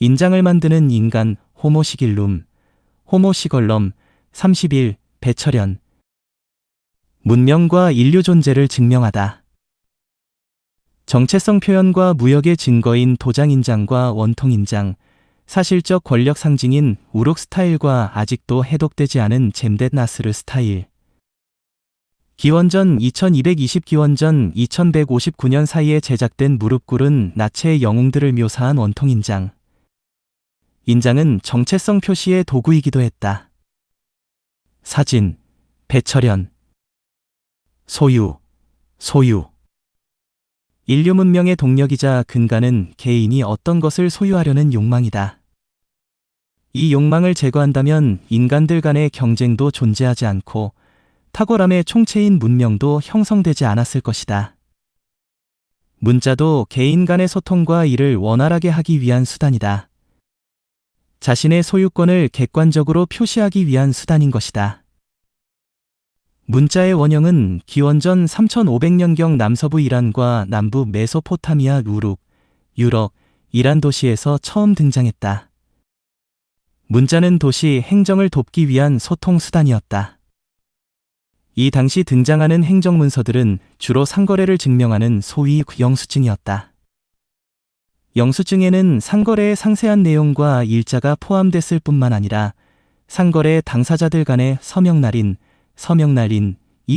인장을 만드는 인간 호모시길룸, 호모시걸럼 31 배철현. 문명과 인류 존재를 증명하다. 정체성 표현과 무역의 증거인 도장인장과 원통인장, 사실적 권력 상징인 우룩 스타일과 아직도 해독되지 않은 젬댓 나스르 스타일. 기원전 2220 기원전 2159년 사이에 제작된 무릎 꿇은 나체의 영웅들을 묘사한 원통인장. 인장은 정체성 표시의 도구이기도 했다. 사진, 배철현. 소유. 인류 문명의 동력이자 근간은 개인이 어떤 것을 소유하려는 욕망이다. 이 욕망을 제거한다면 인간들 간의 경쟁도 존재하지 않고 탁월함의 총체인 문명도 형성되지 않았을 것이다. 문자도 개인 간의 소통과 이를 원활하게 하기 위한 수단이다. 자신의 소유권을 객관적으로 표시하기 위한 수단인 것이다. 문자의 원형은 기원전 3500년경 남서부 이란과 남부 메소포타미아 우룩, 유럽, 이란 도시에서 처음 등장했다. 문자는 도시 행정을 돕기 위한 소통 수단이었다. 이 당시 등장하는 행정문서들은 주로 상거래를 증명하는 소위 영수증이었다. 영수증에는 상거래의 상세한 내용과 일자가 포함됐을 뿐만 아니라 상거래 당사자들 간의 서명날인이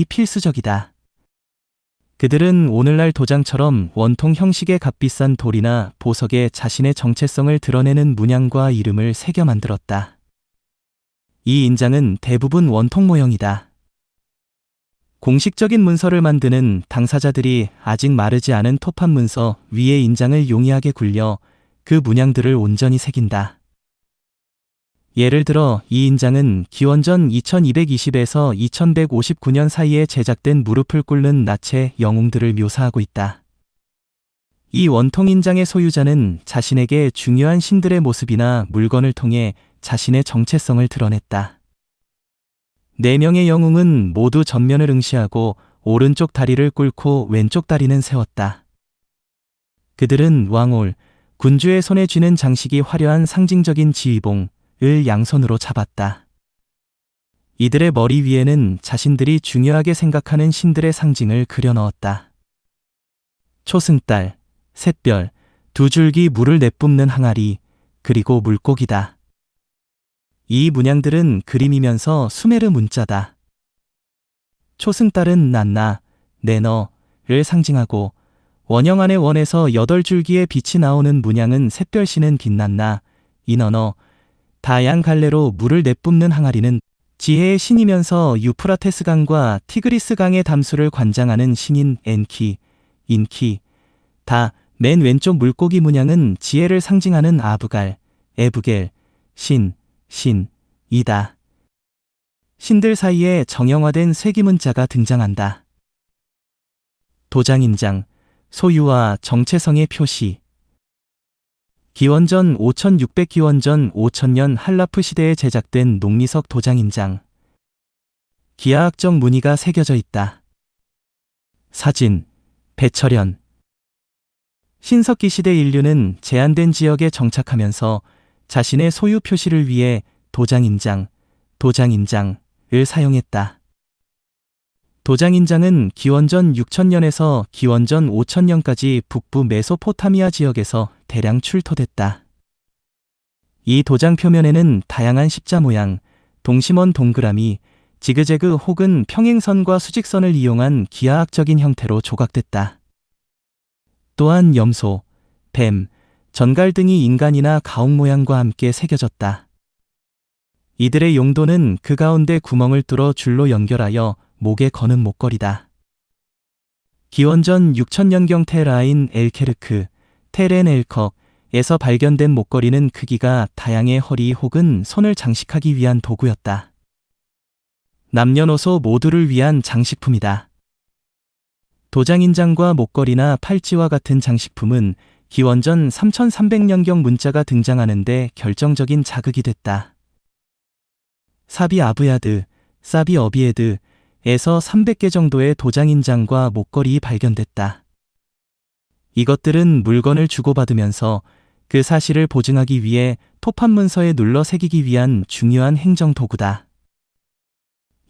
필수적이다. 그들은 오늘날 도장처럼 원통 형식의 값비싼 돌이나 보석에 자신의 정체성을 드러내는 문양과 이름을 새겨 만들었다. 이 인장은 대부분 원통 모형이다. 공식적인 문서를 만드는 당사자들이 아직 마르지 않은 토판 문서 위에 인장을 용이하게 굴려 그 문양들을 온전히 새긴다. 예를 들어 이 인장은 기원전 2220에서 2159년 사이에 제작된 무릎을 꿇는 나체 영웅들을 묘사하고 있다. 이 원통 인장의 소유자는 자신에게 중요한 신들의 모습이나 물건을 통해 자신의 정체성을 드러냈다. 4명의 영웅은 모두 전면을 응시하고 오른쪽 다리를 꿇고 왼쪽 다리는 세웠다. 그들은 왕올, 군주의 손에 쥐는 장식이 화려한 상징적인 지휘봉, 을 양손으로 잡았다. 이들의 머리 위에는 자신들이 중요하게 생각하는 신들의 상징을 그려 넣었다. 초승달, 샛별, 2줄기 물을 내뿜는 항아리, 그리고 물고기다. 이 문양들은 그림이면서 수메르 문자다. 초승달은 난나, 내너를 상징하고 원형 안의 원에서 8줄기의 빛이 나오는 문양은 샛별신은 빛난나, 이너너, 다양 갈래로 물을 내뿜는 항아리는 지혜의 신이면서 유프라테스 강과 티그리스 강의 담수를 관장하는 신인 엔키, 인키, 맨 왼쪽 물고기 문양은 지혜를 상징하는 아부갈, 에부겔, 신이다. 신들 사이에 정형화된 쇠기문자가 등장한다. 도장인장, 소유와 정체성의 표시. 기원전 5600 기원전 5000년 한라프 시대에 제작된 녹리석 도장인장. 기하학적 무늬가 새겨져 있다. 사진, 배철현. 신석기 시대 인류는 제한된 지역에 정착하면서 자신의 소유 표시를 위해 도장인장을 사용했다. 도장인장은 기원전 6000년에서 기원전 5000년까지 북부 메소포타미아 지역에서 대량 출토됐다. 이 도장 표면에는 다양한 십자 모양, 동심원 동그라미, 지그재그 혹은 평행선과 수직선을 이용한 기하학적인 형태로 조각됐다. 또한 염소, 뱀, 전갈 등이 인간이나 가옥 모양과 함께 새겨졌다. 이들의 용도는 그 가운데 구멍을 뚫어 줄로 연결하여 목에 거는 목걸이다. 기원전 6000년경 테라인 엘케르크, 테렌 엘컥에서 발견된 목걸이는 크기가 다양해 허리 혹은 손을 장식하기 위한 도구였다. 남녀노소 모두를 위한 장식품이다. 도장인장과 목걸이나 팔찌와 같은 장식품은 기원전 3300년경 문자가 등장하는데 결정적인 자극이 됐다. 사비 아브야드, 사비 어비에드, 에서 300개 정도의 도장인장과 목걸이 발견됐다. 이것들은 물건을 주고받으면서 그 사실을 보증하기 위해 토판 문서에 눌러 새기기 위한 중요한 행정 도구다.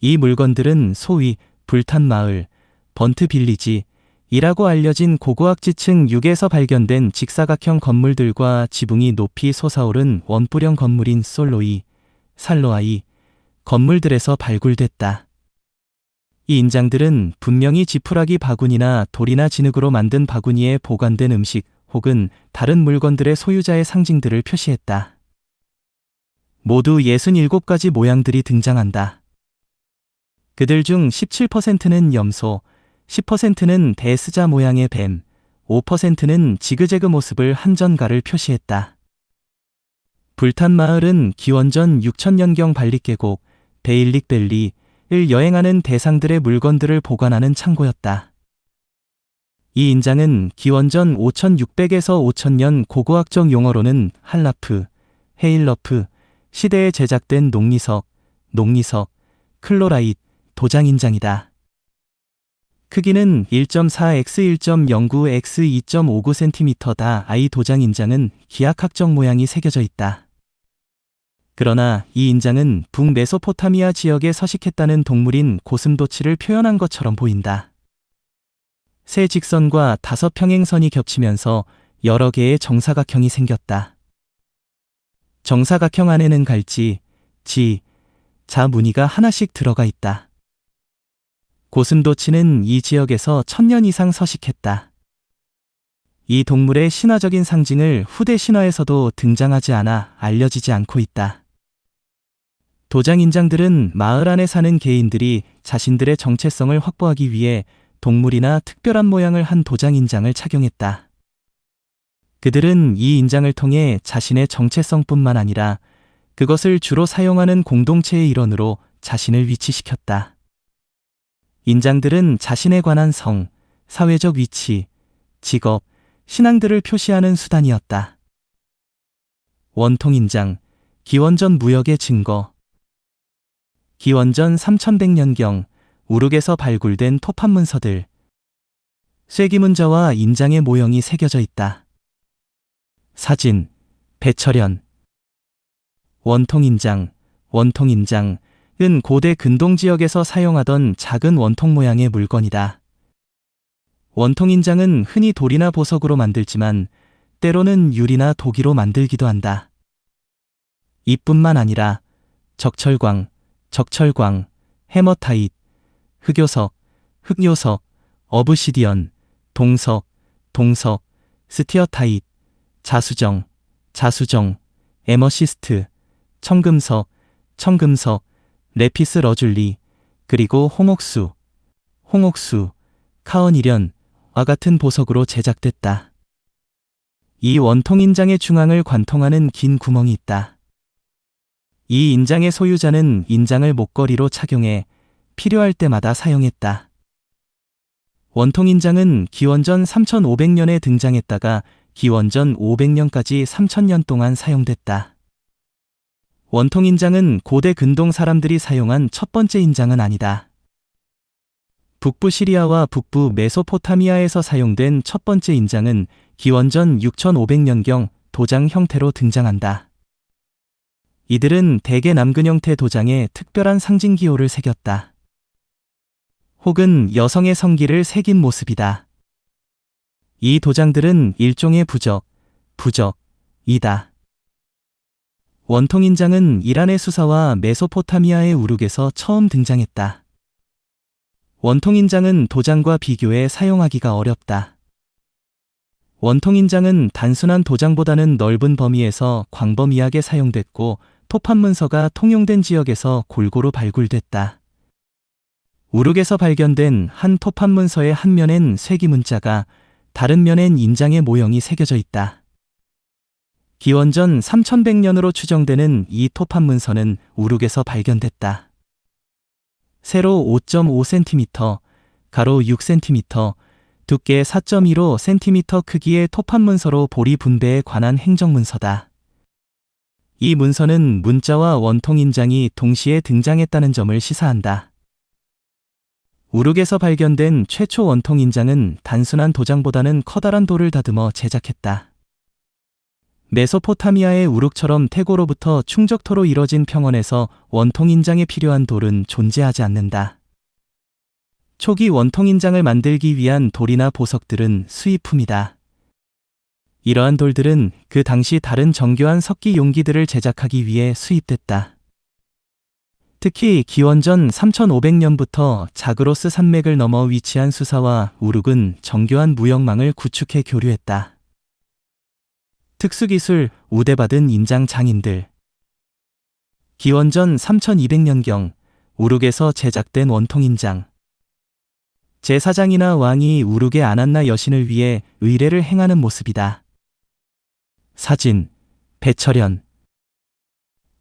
이 물건들은 소위 불탄 마을, 번트 빌리지, 이라고 알려진 고고학 지층 6에서 발견된 직사각형 건물들과 지붕이 높이 솟아오른 원뿔형 건물인 솔로이, 살로아이 건물들에서 발굴됐다. 이 인장들은 분명히 지푸라기 바구니나 돌이나 진흙으로 만든 바구니에 보관된 음식 혹은 다른 물건들의 소유자의 상징들을 표시했다. 모두 67가지 모양들이 등장한다. 그들 중 17%는 염소, 10%는 대스자 모양의 뱀, 5%는 지그재그 모습을 한 전가를 표시했다. 불탄 마을은 기원전 6000년경 발리계곡, 베일릭밸리를 여행하는 대상들의 물건들을 보관하는 창고였다. 이 인장은 기원전 5600에서 5000년 고고학적 용어로는 할라프, 헤일러프 시대에 제작된 녹리석, 클로라이트, 도장인장이다. 크기는 1.4x 1.09x 2.59cm다. 이 도장인장은 기하학적 모양이 새겨져 있다. 그러나 이 인장은 북메소포타미아 지역에 서식했다는 동물인 고슴도치를 표현한 것처럼 보인다. 세 직선과 5평행선이 겹치면서 여러 개의 정사각형이 생겼다. 정사각형 안에는 갈지, 자 무늬가 하나씩 들어가 있다. 고슴도치는 이 지역에서 1000년 이상 서식했다. 이 동물의 신화적인 상징을 후대 신화에서도 등장하지 않아 알려지지 않고 있다. 도장인장들은 마을 안에 사는 개인들이 자신들의 정체성을 확보하기 위해 동물이나 특별한 모양을 한 도장인장을 착용했다. 그들은 이 인장을 통해 자신의 정체성뿐만 아니라 그것을 주로 사용하는 공동체의 일원으로 자신을 위치시켰다. 인장들은 자신에 관한 성, 사회적 위치, 직업, 신앙들을 표시하는 수단이었다. 원통인장, 기원전 무역의 증거. 기원전 3100년경 우룩에서 발굴된 토판 문서들. 쇠기문자와 인장의 모형이 새겨져 있다. 사진, 배철현. 원통인장은 고대 근동 지역에서 사용하던 작은 원통 모양의 물건이다. 원통인장은 흔히 돌이나 보석으로 만들지만 때로는 유리나 도기로 만들기도 한다. 이뿐만 아니라 적철광, 해머타이트, 흑요석, 어브시디언, 동석, 스티어타이트, 자수정, 에머시스트, 청금석, 레피스 러줄리, 그리고 홍옥수, 카언이련와 같은 보석으로 제작됐다. 이 원통인장의 중앙을 관통하는 긴 구멍이 있다. 이 인장의 소유자는 인장을 목걸이로 착용해 필요할 때마다 사용했다. 원통인장은 기원전 3500년에 등장했다가 기원전 500년까지 3000년 동안 사용됐다. 원통인장은 고대 근동 사람들이 사용한 첫 번째 인장은 아니다. 북부 시리아와 북부 메소포타미아에서 사용된 첫 번째 인장은 기원전 6500년경 도장 형태로 등장한다. 이들은 대개 남근 형태 도장에 특별한 상징 기호를 새겼다. 혹은 여성의 성기를 새긴 모습이다. 이 도장들은 일종의 부적이다. 원통인장은 이란의 수사와 메소포타미아의 우룩에서 처음 등장했다. 원통인장은 도장과 비교해 사용하기가 어렵다. 원통인장은 단순한 도장보다는 넓은 범위에서 광범위하게 사용됐고 토판 문서가 통용된 지역에서 골고루 발굴됐다. 우룩에서 발견된 한 토판 문서의 한 면엔 쇠기 문자가 다른 면엔 인장의 모형이 새겨져 있다. 기원전 3100년으로 추정되는 이 토판 문서는 우룩에서 발견됐다. 세로 5.5cm, 가로 6cm, 두께 4.15cm 크기의 토판 문서로 보리 분배에 관한 행정 문서다. 이 문서는 문자와 원통인장이 동시에 등장했다는 점을 시사한다. 우룩에서 발견된 최초 원통인장은 단순한 도장보다는 커다란 돌을 다듬어 제작했다. 메소포타미아의 우룩처럼 태고로부터 충적토로 이뤄진 평원에서 원통인장에 필요한 돌은 존재하지 않는다. 초기 원통인장을 만들기 위한 돌이나 보석들은 수입품이다. 이러한 돌들은 그 당시 다른 정교한 석기 용기들을 제작하기 위해 수입됐다. 특히 기원전 3500년부터 자그로스 산맥을 넘어 위치한 수사와 우룩은 정교한 무역망을 구축해 교류했다. 특수기술, 우대받은 인장 장인들. 기원전 3200년경 우룩에서 제작된 원통인장. 제사장이나 왕이 우룩의 아난나 여신을 위해 의례를 행하는 모습이다. 사진, 배철현.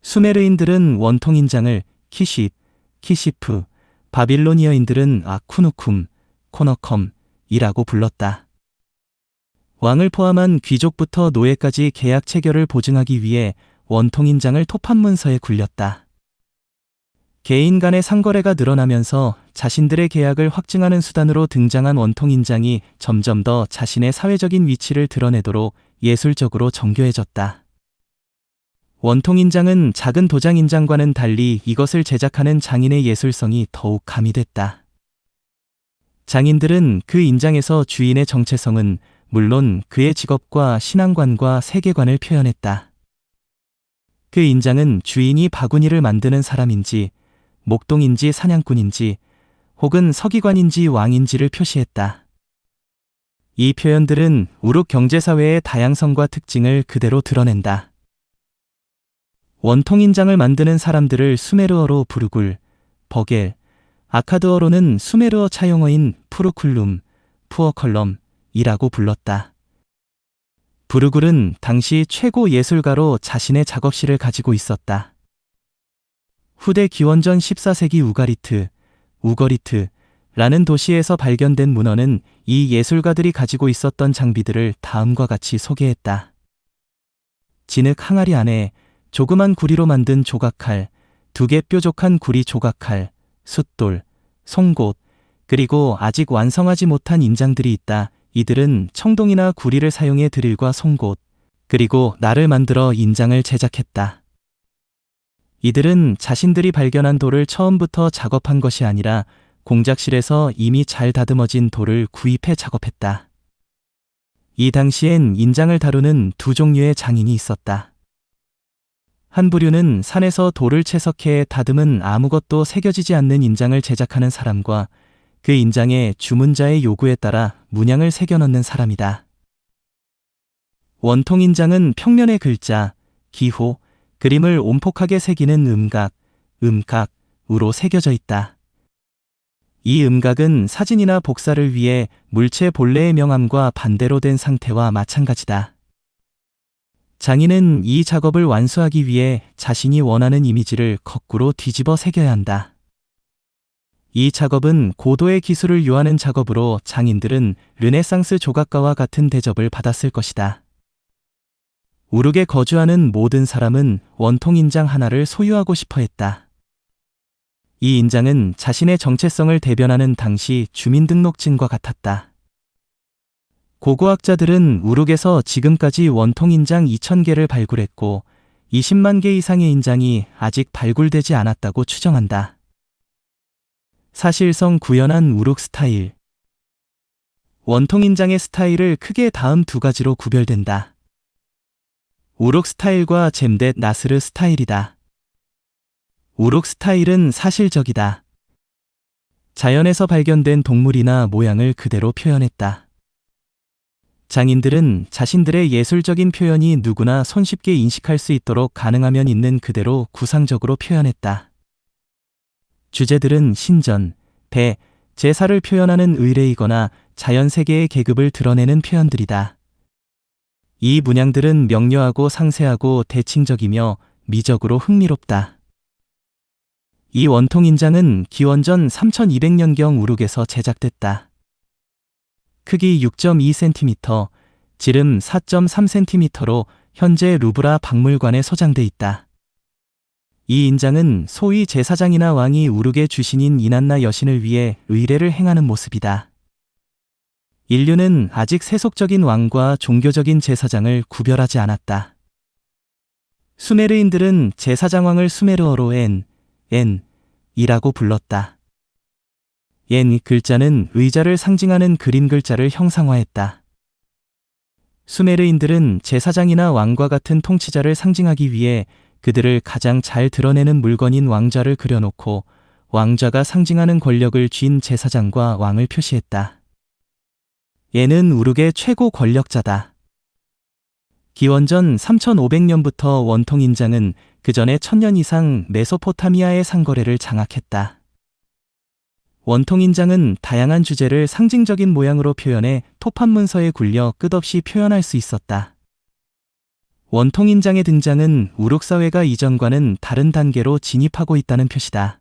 수메르인들은 원통인장을 키쉿, 키시프, 바빌로니어인들은 아쿠누쿰, 코너컴이라고 불렀다. 왕을 포함한 귀족부터 노예까지 계약 체결을 보증하기 위해 원통인장을 토판문서에 굴렸다. 개인 간의 상거래가 늘어나면서 자신들의 계약을 확증하는 수단으로 등장한 원통인장이 점점 더 자신의 사회적인 위치를 드러내도록 예술적으로 정교해졌다. 원통인장은 작은 도장인장과는 달리 이것을 제작하는 장인의 예술성이 더욱 가미됐다. 장인들은 그 인장에서 주인의 정체성은 물론 그의 직업과 신앙관과 세계관을 표현했다. 그 인장은 주인이 바구니를 만드는 사람인지, 목동인지 사냥꾼인지, 혹은 서기관인지 왕인지를 표시했다. 이 표현들은 우룩 경제사회의 다양성과 특징을 그대로 드러낸다. 원통인장을 만드는 사람들을 수메르어로 부르굴, 버겔, 아카드어로는 수메르어 차용어인 푸르쿨룸, 푸어컬럼이라고 불렀다. 부르굴은 당시 최고 예술가로 자신의 작업실을 가지고 있었다. 후대 기원전 14세기 우거리트라는 도시에서 발견된 문헌은 이 예술가들이 가지고 있었던 장비들을 다음과 같이 소개했다. 진흙 항아리 안에 조그만 구리로 만든 조각칼, 2개 뾰족한 구리 조각칼, 숫돌, 송곳, 그리고 아직 완성하지 못한 인장들이 있다. 이들은 청동이나 구리를 사용해 드릴과 송곳, 그리고 날을 만들어 인장을 제작했다. 이들은 자신들이 발견한 돌을 처음부터 작업한 것이 아니라 공작실에서 이미 잘 다듬어진 돌을 구입해 작업했다. 이 당시엔 인장을 다루는 두 종류의 장인이 있었다. 한 부류는 산에서 돌을 채석해 다듬은 아무것도 새겨지지 않는 인장을 제작하는 사람과 그 인장에 주문자의 요구에 따라 문양을 새겨 넣는 사람이다. 원통인장은 평면의 글자, 기호, 그림을 온폭하게 새기는 음각으로 새겨져 있다. 이 음각은 사진이나 복사를 위해 물체 본래의 명암과 반대로 된 상태와 마찬가지다. 장인은 이 작업을 완수하기 위해 자신이 원하는 이미지를 거꾸로 뒤집어 새겨야 한다. 이 작업은 고도의 기술을 요하는 작업으로 장인들은 르네상스 조각가와 같은 대접을 받았을 것이다. 우룩에 거주하는 모든 사람은 원통인장 하나를 소유하고 싶어 했다. 이 인장은 자신의 정체성을 대변하는 당시 주민등록증과 같았다. 고고학자들은 우룩에서 지금까지 원통인장 2000개를 발굴했고 20만 개 이상의 인장이 아직 발굴되지 않았다고 추정한다. 사실성 구현한 우룩 스타일. 원통인장의 스타일을 크게 다음 두 가지로 구별된다. 우룩 스타일과 젬댓 나스르 스타일이다. 우룩 스타일은 사실적이다. 자연에서 발견된 동물이나 모양을 그대로 표현했다. 장인들은 자신들의 예술적인 표현이 누구나 손쉽게 인식할 수 있도록 가능하면 있는 그대로 구상적으로 표현했다. 주제들은 신전, 배, 제사를 표현하는 의례이거나 자연세계의 계급을 드러내는 표현들이다. 이 문양들은 명료하고 상세하고 대칭적이며 미적으로 흥미롭다. 이 원통인장은 기원전 3200년경 우룩에서 제작됐다. 크기 6.2cm, 지름 4.3cm로 현재 루브라 박물관에 소장돼 있다. 이 인장은 소위 제사장이나 왕이 우룩의 주신인 이난나 여신을 위해 의례를 행하는 모습이다. 인류는 아직 세속적인 왕과 종교적인 제사장을 구별하지 않았다. 수메르인들은 제사장왕을 수메르어로 엔이라고 불렀다. 엔 글자는 의자를 상징하는 그림 글자를 형상화했다. 수메르인들은 제사장이나 왕과 같은 통치자를 상징하기 위해 그들을 가장 잘 드러내는 물건인 왕좌를 그려놓고 왕좌가 상징하는 권력을 쥔 제사장과 왕을 표시했다. 얘는 우르의 최고 권력자다. 기원전 3500년부터 원통인장은 그 전에 1000년 이상 메소포타미아의 상거래를 장악했다. 원통인장은 다양한 주제를 상징적인 모양으로 표현해 토판 문서에 굴려 끝없이 표현할 수 있었다. 원통인장의 등장은 우룩 사회가 이전과는 다른 단계로 진입하고 있다는 표시다.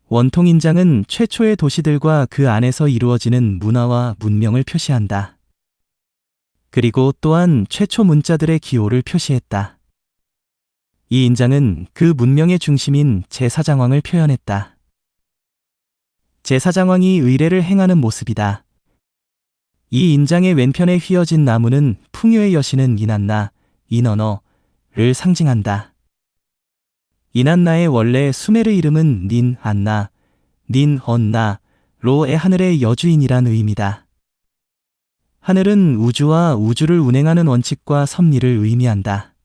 원통인장은 최초의 도시들과 그 안에서 이루어지는 문화와 문명을 표시한다. 그리고 또한 최초 문자들의 기호를 표시했다. 이 인장은 그 문명의 중심인 제사장왕을 표현했다. 제사장왕이 의례를 행하는 모습이다. 이 인장의 왼편에 휘어진 나무는 풍요의 여신은 이난나, 인언어를 상징한다. 이난나의 원래 수메르 이름은 닌-안나, 닌-언나로의 하늘의 여주인이란 의미다. 하늘은 우주와 우주를 운행하는 원칙과 섭리를 의미한다.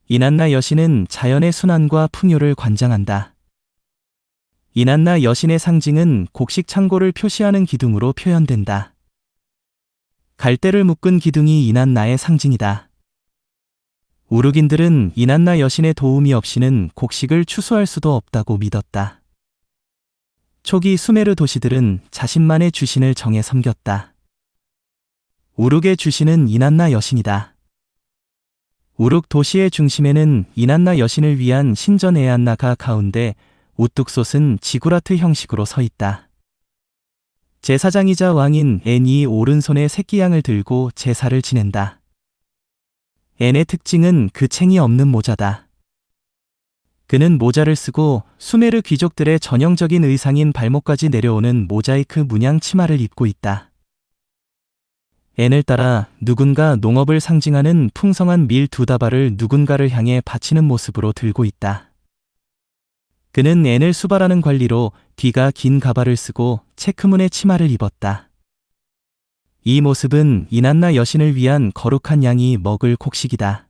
이난나 여신은 자연의 순환과 풍요를 관장한다. 이난나 여신의 상징은 곡식 창고를 표시하는 기둥으로 표현된다. 갈대를 묶은 기둥이 이난나의 상징이다. 우르긴들은 이난나 여신의 도움이 없이는 곡식을 추수할 수도 없다고 믿었다. 초기 수메르 도시들은 자신만의 주신을 정해 섬겼다. 우룩의 주신은 이난나 여신이다. 우룩 도시의 중심에는 이난나 여신을 위한 신전 에안나가 가운데 우뚝솥은 지구라트 형식으로 서 있다. 제사장이자 왕인 엔이 오른손에 새끼양을 들고 제사를 지낸다. 엔의 특징은 그 챙이 없는 모자다. 그는 모자를 쓰고 수메르 귀족들의 전형적인 의상인 발목까지 내려오는 모자이크 문양 치마를 입고 있다. 엔을 따라 누군가 농업을 상징하는 풍성한 밀 2다발을 누군가를 향해 바치는 모습으로 들고 있다. 그는 엔을 수발하는 관리로 뒤가 긴 가발을 쓰고 체크문의 치마를 입었다. 이 모습은 이난나 여신을 위한 거룩한 양이 먹을 곡식이다.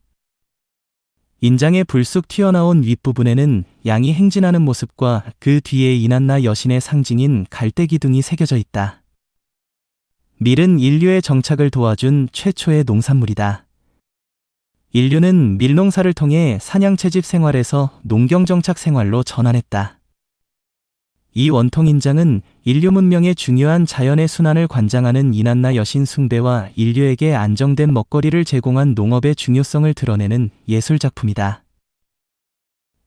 인장의 불쑥 튀어나온 윗부분에는 양이 행진하는 모습과 그 뒤에 이난나 여신의 상징인 갈대 기둥이 새겨져 있다. 밀은 인류의 정착을 도와준 최초의 농산물이다. 인류는 밀농사를 통해 사냥채집 생활에서 농경정착 생활로 전환했다. 이 원통인장은 인류 문명의 중요한 자연의 순환을 관장하는 이난나 여신 숭배와 인류에게 안정된 먹거리를 제공한 농업의 중요성을 드러내는 예술작품이다.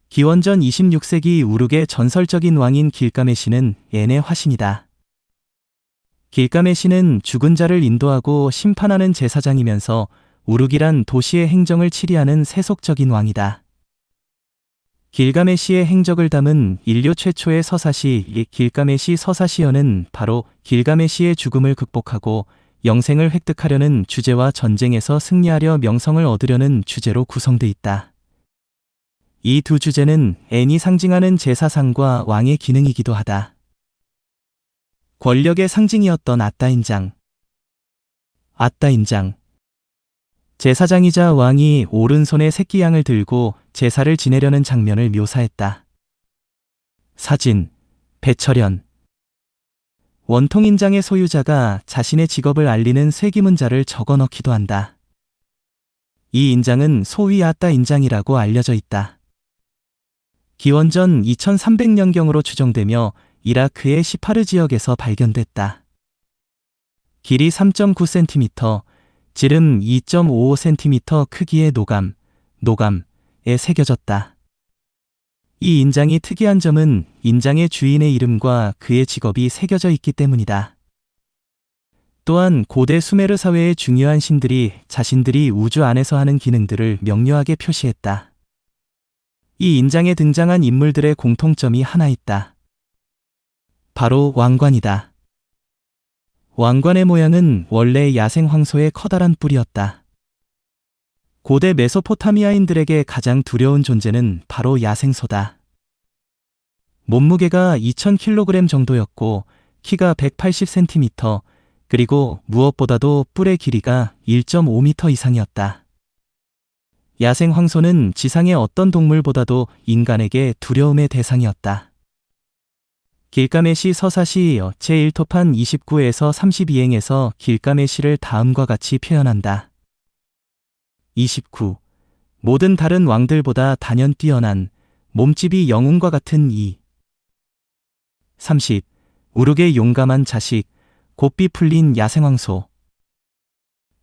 기원전 26세기 우룩의 전설적인 왕인 길가메시는 엔의 화신이다. 길가메시는 죽은 자를 인도하고 심판하는 제사장이면서 우룩이란 도시의 행정을 치리하는 세속적인 왕이다. 길가메시의 행적을 담은 인류 최초의 서사시 길가메시 서사시어는 바로 길가메시의 죽음을 극복하고 영생을 획득하려는 주제와 전쟁에서 승리하려 명성을 얻으려는 주제로 구성돼 있다. 이 두 주제는 엔이 상징하는 제사상과 왕의 기능이기도 하다. 권력의 상징이었던 아따인장. 아따인장. 제사장이자 왕이 오른손에 새끼양을 들고 제사를 지내려는 장면을 묘사했다. 사진, 배철현. 원통인장의 소유자가 자신의 직업을 알리는 쇠기문자를 적어 넣기도 한다. 이 인장은 소위 아따 인장이라고 알려져 있다. 기원전 2300년경으로 추정되며 이라크의 시파르 지역에서 발견됐다. 길이 3.9cm, 지름 2.55cm 크기의 노감에 새겨졌다. 이 인장이 특이한 점은 인장의 주인의 이름과 그의 직업이 새겨져 있기 때문이다. 또한 고대 수메르 사회의 중요한 신들이 자신들이 우주 안에서 하는 기능들을 명료하게 표시했다. 이 인장에 등장한 인물들의 공통점이 하나 있다. 바로 왕관이다. 왕관의 모양은 원래 야생 황소의 커다란 뿔이었다. 고대 메소포타미아인들에게 가장 두려운 존재는 바로 야생소다. 몸무게가 2000kg 정도였고 키가 180cm, 그리고 무엇보다도 뿔의 길이가 1.5m 이상이었다. 야생 황소는 지상의 어떤 동물보다도 인간에게 두려움의 대상이었다. 길가메시 서사시 제1토판 29에서 32행에서 길가메시를 다음과 같이 표현한다. 29. 모든 다른 왕들보다 단연 뛰어난 몸집이 영웅과 같은 이. 30. 우르게 용감한 자식, 곱비 풀린 야생황소.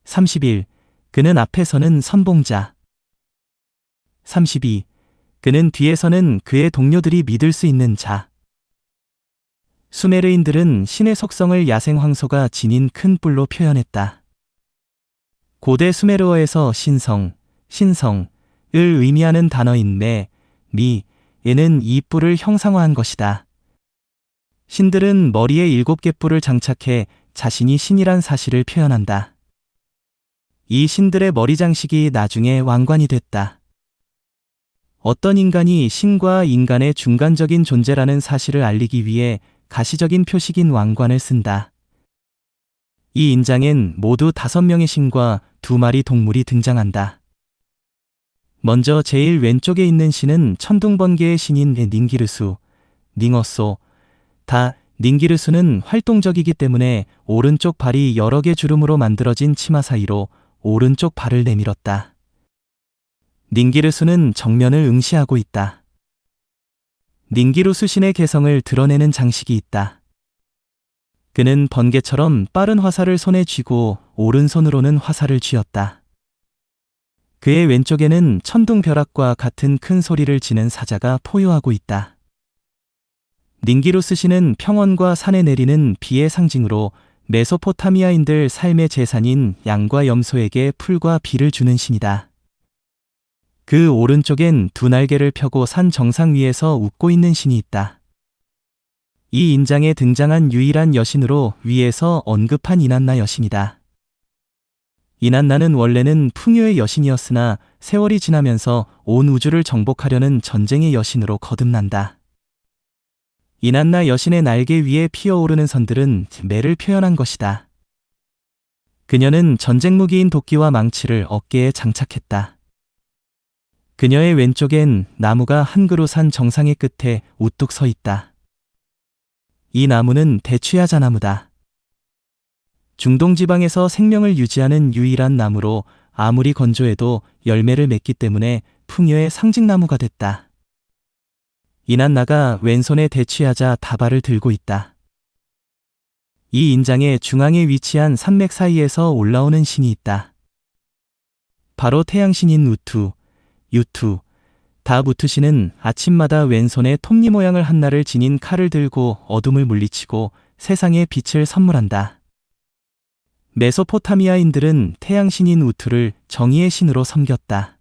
31. 그는 앞에서는 선봉자. 32. 그는 뒤에서는 그의 동료들이 믿을 수 있는 자. 수메르인들은 신의 속성을 야생황소가 지닌 큰 뿔로 표현했다. 고대 수메르어에서 신성을 의미하는 단어인 에는 이 뿔을 형상화한 것이다. 신들은 머리에 7개 뿔을 장착해 자신이 신이란 사실을 표현한다. 이 신들의 머리 장식이 나중에 왕관이 됐다. 어떤 인간이 신과 인간의 중간적인 존재라는 사실을 알리기 위해 가시적인 표식인 왕관을 쓴다. 이 인장엔 모두 5명의 신과 2마리 동물이 등장한다. 먼저 제일 왼쪽에 있는 신은 천둥번개의 신인 닝기르수, 닝어소. 닝기르수는 활동적이기 때문에 오른쪽 발이 여러 개 주름으로 만들어진 치마 사이로 오른쪽 발을 내밀었다. 닝기르수는 정면을 응시하고 있다. 닝기르수 신의 개성을 드러내는 장식이 있다. 그는 번개처럼 빠른 화살을 손에 쥐고 오른손으로는 화살을 쥐었다. 그의 왼쪽에는 천둥벼락과 같은 큰 소리를 지는 사자가 포효하고 있다. 닝기루스 신은 평원과 산에 내리는 비의 상징으로 메소포타미아인들 삶의 재산인 양과 염소에게 풀과 비를 주는 신이다. 그 오른쪽엔 2날개를 펴고 산 정상 위에서 웃고 있는 신이 있다. 이 인장에 등장한 유일한 여신으로 위에서 언급한 이난나 여신이다. 이난나는 원래는 풍요의 여신이었으나 세월이 지나면서 온 우주를 정복하려는 전쟁의 여신으로 거듭난다. 이난나 여신의 날개 위에 피어오르는 선들은 매를 표현한 것이다. 그녀는 전쟁 무기인 도끼와 망치를 어깨에 장착했다. 그녀의 왼쪽엔 나무가 한 그루 산 정상의 끝에 우뚝 서 있다. 이 나무는 대추야자 나무다. 중동 지방에서 생명을 유지하는 유일한 나무로 아무리 건조해도 열매를 맺기 때문에 풍요의 상징나무가 됐다. 이난나가 왼손에 대추야자 다발을 들고 있다. 이 인장의 중앙에 위치한 산맥 사이에서 올라오는 신이 있다. 바로 태양신인 유투. 다부투신은 아침마다 왼손에 톱니 모양을 한나를 지닌 칼을 들고 어둠을 물리치고 세상에 빛을 선물한다. 메소포타미아인들은 태양신인 우투를 정의의 신으로 섬겼다.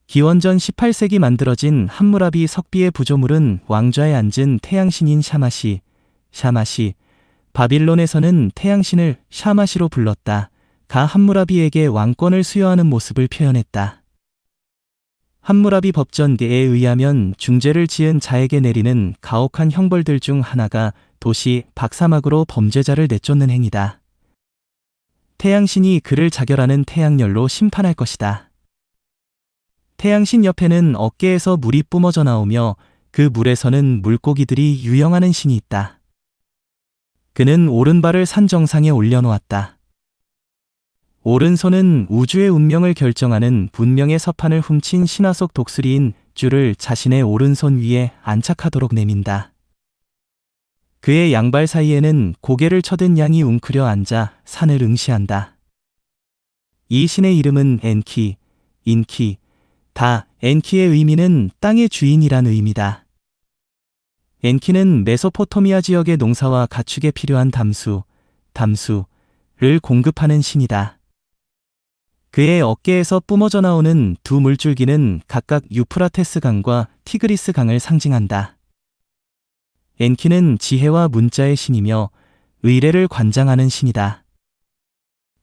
기원전 18세기 만들어진 함무라비 석비의 부조물은 왕좌에 앉은 태양신인 샤마시. 바빌론에서는 태양신을 샤마시로 불렀다. 가 함무라비에게 왕권을 수여하는 모습을 표현했다. 함무라비 법전에 의하면 중죄를 지은 자에게 내리는 가혹한 형벌들 중 하나가 도시 박사막으로 범죄자를 내쫓는 행위다. 태양신이 그를 자결하는 태양열로 심판할 것이다. 태양신 옆에는 어깨에서 물이 뿜어져 나오며 그 물에서는 물고기들이 유영하는 신이 있다. 그는 오른발을 산 정상에 올려놓았다. 오른손은 우주의 운명을 결정하는 분명의 서판을 훔친 신화 속 독수리인 쭈를 자신의 오른손 위에 안착하도록 내민다. 그의 양발 사이에는 고개를 쳐든 양이 웅크려 앉아 산을 응시한다. 이 신의 이름은 엔키, 인키, 엔키의 의미는 땅의 주인이란 의미다. 엔키는 메소포타미아 지역의 농사와 가축에 필요한 담수를 공급하는 신이다. 그의 어깨에서 뿜어져 나오는 2 물줄기는 각각 유프라테스 강과 티그리스 강을 상징한다. 엔키는 지혜와 문자의 신이며 의례를 관장하는 신이다.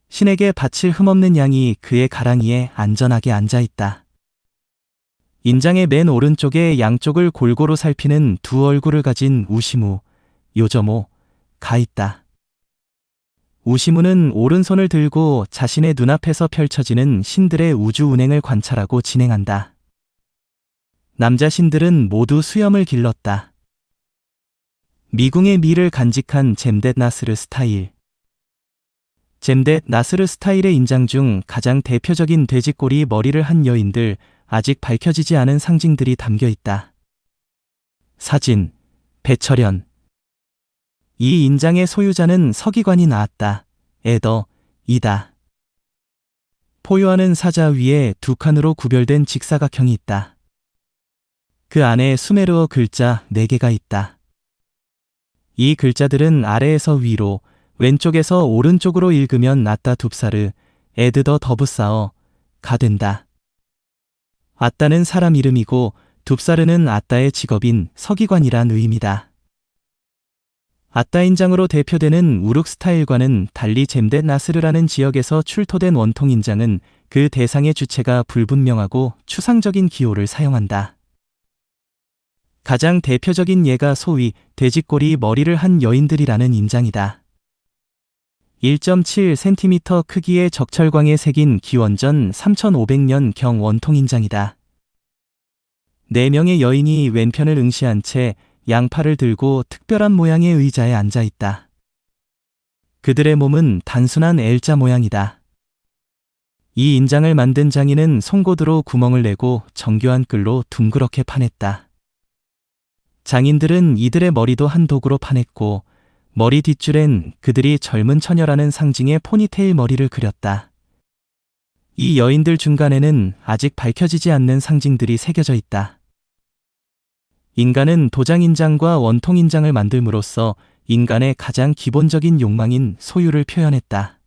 신에게 바칠 흠없는 양이 그의 가랑이에 안전하게 앉아 있다. 인장의 맨 오른쪽에 양쪽을 골고루 살피는 두 얼굴을 가진 우시무, 요저모, 가 있다. 우시무는 오른손을 들고 자신의 눈앞에서 펼쳐지는 신들의 우주 운행을 관찰하고 진행한다. 남자 신들은 모두 수염을 길렀다. 미궁의 미를 간직한 젬댓 나스르 스타일. 젬댓 나스르 스타일의 인장 중 가장 대표적인 돼지꼬리 머리를 한 여인들, 아직 밝혀지지 않은 상징들이 담겨 있다. 사진, 배철현. 이 인장의 소유자는 서기관이 나왔다. 이다. 포효하는 사자 위에 두 칸으로 구별된 직사각형이 있다. 그 안에 수메르어 글자 4개가 있다. 이 글자들은 아래에서 위로, 왼쪽에서 오른쪽으로 읽으면 아따 둡사르, 에드 더 더부사어, 가 된다. 아따는 사람 이름이고 둡사르는 아따의 직업인 서기관이란 의미다. 아따 인장으로 대표되는 우룩 스타일과는 달리 젬댓 나스르라는 지역에서 출토된 원통 인장은 그 대상의 주체가 불분명하고 추상적인 기호를 사용한다. 가장 대표적인 예가 소위 돼지꼬리 머리를 한 여인들이라는 인장이다. 1.7cm 크기의 적철광에 새긴 기원전 3500년 경 원통 인장이다. 4명의 여인이 왼편을 응시한 채 양팔을 들고 특별한 모양의 의자에 앉아 있다. 그들의 몸은 단순한 L자 모양이다. 이 인장을 만든 장인은 송곳으로 구멍을 내고 정교한 끌로 둥그렇게 파냈다. 장인들은 이들의 머리도 한 도구로 파냈고 머리 뒷줄엔 그들이 젊은 처녀라는 상징의 포니테일 머리를 그렸다. 이 여인들 중간에는 아직 밝혀지지 않는 상징들이 새겨져 있다. 인간은 도장인장과 원통인장을 만들므로써 인간의 가장 기본적인 욕망인 소유를 표현했다.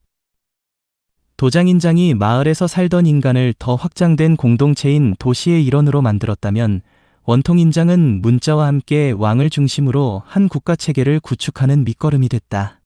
도장인장이 마을에서 살던 인간을 더 확장된 공동체인 도시의 일원으로 만들었다면 원통인장은 문자와 함께 왕을 중심으로 한 국가 체계를 구축하는 밑거름이 됐다.